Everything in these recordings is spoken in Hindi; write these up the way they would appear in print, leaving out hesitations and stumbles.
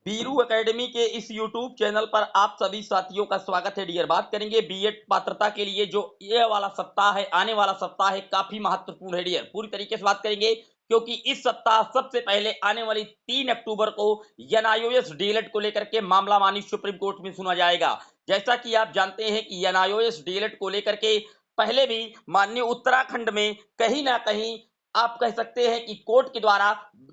बीरू एकेडमी के इस यूट्यूब चैनल पर आप सभी साथियों का स्वागत है डियर। बात करेंगे बीएड पात्रता के लिए जो ये वाला सप्ताह है, आने वाला सप्ताह है, काफी महत्वपूर्ण है डियर। पूरी तरीके से बात करेंगे क्योंकि इस सप्ताह सबसे पहले आने वाली 3 अक्टूबर को एनआईओएस डीएलएड को लेकर के मामला मानी सुप्रीम कोर्ट में सुना जाएगा। जैसा कि आप जानते हैं कि एनआईओएस डीएलएड को लेकर के पहले भी माननीय उत्तराखंड में कहीं ना कहीं आप कह सकते हैं कि कोर्ट के द्वारा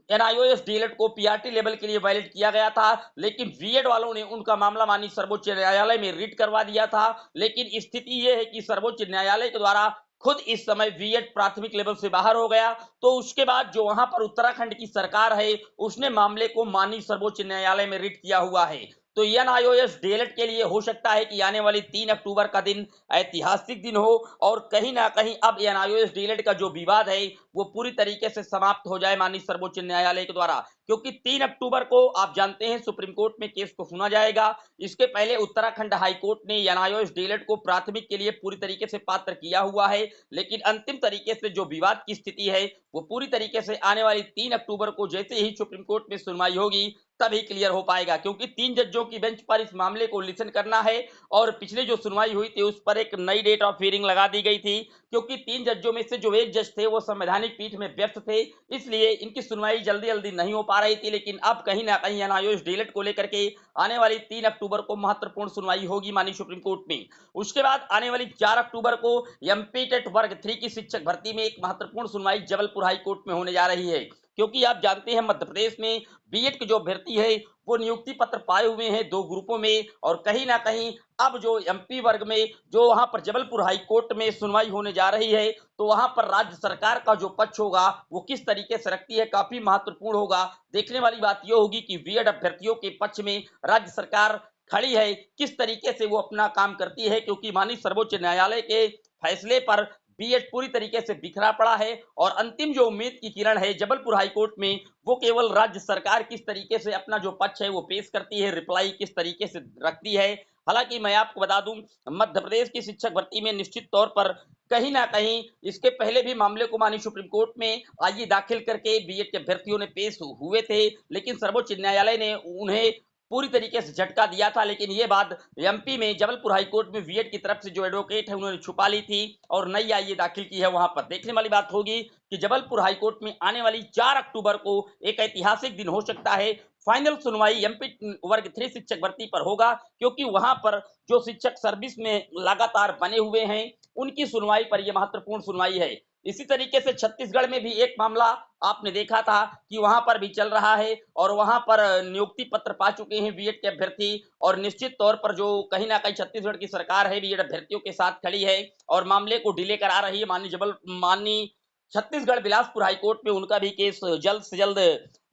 एनआईओएस डीएलएड को पीआरटी लेवल के लिए वैलिड किया गया था, लेकिन बीएड वालों ने उनका मामला मानी सर्वोच्च न्यायालय में रिट करवा दिया था। लेकिन स्थिति यह है कि सर्वोच्च न्यायालय के द्वारा खुद इस समय बीएड प्राथमिक लेवल से बाहर हो गया, तो उसके बाद जो वहां पर उत्तराखंड की सरकार है उसने मामले को माननीय सर्वोच्च न्यायालय में रिट किया हुआ है। तो एनआईओएस डीएलएड के लिए हो सकता है कि आने वाली 3 अक्टूबर का दिन ऐतिहासिक दिन हो और कहीं ना कहीं अब एनआईओएस डीएलएड का जो विवाद है वो पूरी तरीके से समाप्त हो जाए माननीय सर्वोच्च न्यायालय के द्वारा, क्योंकि 3 अक्टूबर को आप जानते हैं सुप्रीम कोर्ट में केस को सुना जाएगा। इसके पहले उत्तराखंड हाई कोर्ट ने एनआईओएस डीएलएड को प्राथमिक के लिए पूरी तरीके से पात्र किया हुआ है, लेकिन अंतिम तरीके से जो विवाद की स्थिति है वो पूरी तरीके से आने वाली 3 अक्टूबर को जैसे ही सुप्रीम कोर्ट में सुनवाई होगी तभी क्लियर हो पाएगा, क्योंकि 3 जजों की बेंच पर इस मामले को लिसन करना है। और पिछले जो सुनवाई हुई थी उस पर एक नई डेट ऑफ हियरिंग लगा दी गई थी, क्योंकि 3 जजों में से जो एक जज थे वो संवैधानिक पीठ में व्यस्त थे, इसलिए इनकी सुनवाई जल्दी जल्दी नहीं हो पा रही थी। लेकिन अब कहीं ना कहीं एनआईओएस डीएलएड को लेकर के आने वाली 3 अक्टूबर को महत्वपूर्ण सुनवाई होगी माननीय सुप्रीम कोर्ट में। उसके बाद आने वाली 4 अक्टूबर को एमपी टेट वर्ग 3 की शिक्षक भर्ती में एक महत्वपूर्ण सुनवाई जबलपुर हाई कोर्ट में होने जा रही है, क्योंकि आप जानते हैं मध्य प्रदेश में बीएड के जो अभ्यर्थी है वो नियुक्ति पत्र पाए हुए हैं 2 ग्रुपों में, और कहीं ना कहीं अब जो एमपी वर्ग में जो वहां पर जबलपुर हाई कोर्ट में सुनवाई होने जा रही है, तो वहां पर राज्य सरकार का जो पक्ष होगा वो किस तरीके से रखती है काफी महत्वपूर्ण होगा। देखने वाली बात यह होगी कि बीएड अभ्यर्थियों के पक्ष में राज्य सरकार खड़ी है, किस तरीके से वो अपना काम करती है, क्योंकि माननीय सर्वोच्च न्यायालय के फैसले पर बीएड पूरी तरीके से बिखरा पड़ा है। और अंतिम जो उम्मीद की किरण है जबलपुर हाईकोर्ट में, वो केवल राज्य सरकार किस तरीके से अपना जो पक्ष है वो पेश करती है, रिप्लाई किस तरीके से रखती है। हालांकि मैं आपको बता दूं, मध्य प्रदेश की शिक्षक भर्ती में निश्चित तौर पर कहीं ना कहीं इसके पहले भी मामले को माननीय सुप्रीम कोर्ट में आइए दाखिल करके बीएड के अभ्यर्थियों ने पेश हुए थे, लेकिन सर्वोच्च न्यायालय ने उन्हें पूरी तरीके से झटका दिया था। लेकिन ये बात एमपी में जबलपुर हाईकोर्ट में बीएड की तरफ से जो एडवोकेट है उन्होंने छुपा ली थी और नई आइए दाखिल की है। वहां पर देखने वाली बात होगी कि जबलपुर हाईकोर्ट में आने वाली 4 अक्टूबर को एक ऐतिहासिक दिन हो सकता है। फाइनल सुनवाई एमपी वर्ग 3 शिक्षक भर्ती पर होगा, क्योंकि वहां पर जो शिक्षक सर्विस में लगातार बने हुए हैं उनकी सुनवाई पर यह महत्वपूर्ण सुनवाई है। इसी तरीके से छत्तीसगढ़ में भी एक मामला आपने देखा था कि वहां पर भी चल रहा है और वहां पर नियुक्ति पत्र पा चुके हैं बीएड के अभ्यर्थी, और निश्चित तौर पर जो कहीं ना कहीं छत्तीसगढ़ की सरकार है बीएड अभ्यर्थियों के साथ खड़ी है और मामले को डिले करा रही है। माननीय छत्तीसगढ़ बिलासपुर हाईकोर्ट में उनका भी केस जल्द से जल्द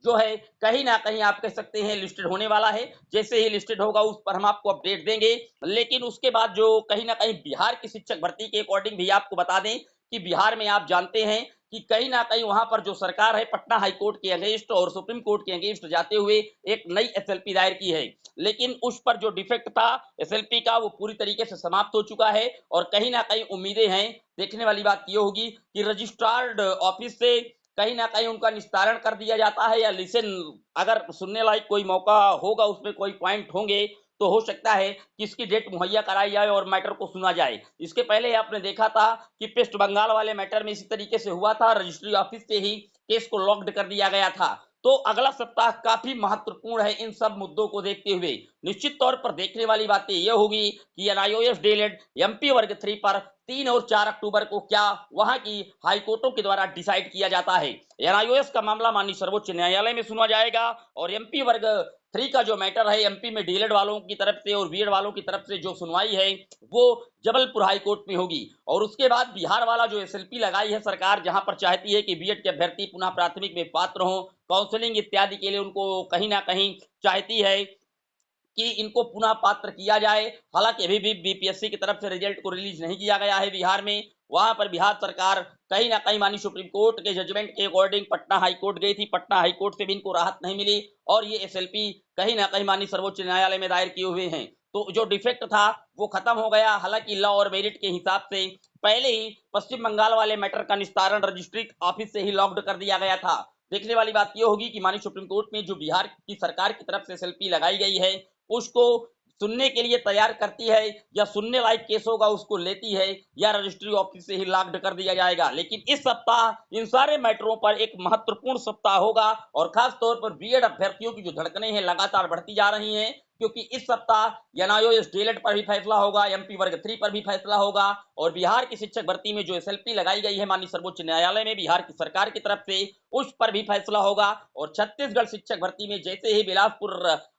जो है कहीं ना कहीं आप कह सकते हैं लिस्टेड होने वाला है। जैसे ही लिस्टेड होगा उस पर हम आपको अपडेट देंगे। लेकिन उसके बाद जो कहीं ना कहीं बिहार की शिक्षक भर्ती के अकॉर्डिंग भी आपको बता दें कि बिहार में आप जानते हैं कि कहीं ना कहीं वहां पर जो सरकार है पटना हाई कोर्ट के अगेंस्ट और सुप्रीम कोर्ट के अगेंस्ट जाते हुए एक नई एसएलपी दायर की है, लेकिन उस पर जो डिफेक्ट था एसएलपी का वो पूरी तरीके से समाप्त हो चुका है। और कहीं ना कहीं उम्मीदें हैं, देखने वाली बात ये होगी कि रजिस्ट्रार्ड ऑफिस से कहीं ना कहीं उनका निस्तारण कर दिया जाता है या लिसन अगर सुनने लायक कोई मौका होगा, उसमें कोई पॉइंट होंगे तो हो सकता है कि इसकी डेट मुहैया कराई जाए और मैटर को सुना जाए। इसके पहले आपने देखा था कि वेस्ट बंगाल वाले मैटर में इसी तरीके से हुआ था, रजिस्ट्री ऑफिस से ही केस को लॉक्ड कर दिया गया था। तो अगला सप्ताह काफी महत्वपूर्ण है इन सब मुद्दों को देखते हुए। निश्चित तौर पर देखने वाली बातें यह होगी कि एनआईओएस डीएलएड एमपी वर्ग 3 पर 3 और 4 अक्टूबर को क्या वहां की हाईकोर्टों के द्वारा डिसाइड किया जाता है। एनआईओएस का मामला माननीय सर्वोच्च न्यायालय में सुना जाएगा और एमपी वर्ग 3 का जो मैटर है एमपी में डीएलएड वालों की तरफ से और बीएड वालों की तरफ से जो सुनवाई है वो जबलपुर हाई कोर्ट में होगी। और उसके बाद बिहार वाला जो एसएलपी लगाई है सरकार, जहां पर चाहती है कि बीएड के अभ्यर्थी पुनः प्राथमिक में पात्र हों, काउंसलिंग इत्यादि के लिए उनको कहीं ना कहीं चाहती है कि इनको पुनः पात्र किया जाए। हालांकि अभी भी बीपीएससी की तरफ से रिजल्ट को रिलीज नहीं किया गया है बिहार में। वहां पर बिहार सरकार कहीं ना कहीं माननीय सुप्रीम कोर्ट के जजमेंट के अकॉर्डिंग पटना हाई कोर्ट गई थी, पटना हाई कोर्ट से भी इनको राहत नहीं मिली और ये एसएलपी कहीं ना कहीं माननीय सर्वोच्च न्यायालय में दायर किए हुए हैं। तो जो डिफेक्ट था वो खत्म हो गया। हालांकि लॉ और मेरिट के हिसाब से पहले ही पश्चिम बंगाल वाले मैटर का निस्तारण रजिस्ट्री ऑफिस से ही लॉक्ड कर दिया गया था। देखने वाली बात ये होगी कि माननीय सुप्रीम कोर्ट में जो बिहार की सरकार की तरफ से एसएलपी लगाई गई है, उसको सुनने के लिए तैयार करती है या सुनने लायक केस होगा उसको लेती है या रजिस्ट्री ऑफिस से ही लॉक्ड कर दिया जाएगा। लेकिन इस सप्ताह इन सारे मैटरों पर एक महत्वपूर्ण सप्ताह होगा और खास तौर पर बीएड अभ्यर्थियों की जो धड़कनें हैं लगातार बढ़ती जा रही हैं, क्योंकि इस सप्ताह एनआईओएस डीएलएड पर भी फैसला होगा, एमपी वर्ग 3 पर भी फैसला होगा और बिहार की शिक्षक भर्ती में जो एसएलपी लगाई गई है माननीय सर्वोच्च न्यायालय में बिहार की सरकार की तरफ से, उस पर भी फैसला होगा। और छत्तीसगढ़ शिक्षक भर्ती में जैसे ही बिलासपुर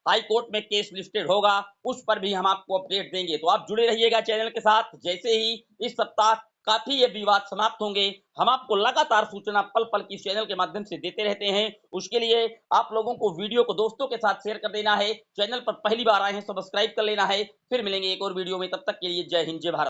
हाई कोर्ट में केस लिस्टेड होगा, उस पर भी हम आपको अपडेट देंगे। तो आप जुड़े रहिएगा चैनल के साथ। जैसे ही इस सप्ताह काफी ये विवाद समाप्त होंगे, हम आपको लगातार सूचना पल पल की चैनल के माध्यम से देते रहते हैं। उसके लिए आप लोगों को वीडियो को दोस्तों के साथ शेयर कर देना है, चैनल पर पहली बार आए हैं सब्सक्राइब कर लेना है। फिर मिलेंगे एक और वीडियो में, तब तक के लिए जय हिंद जय भारत।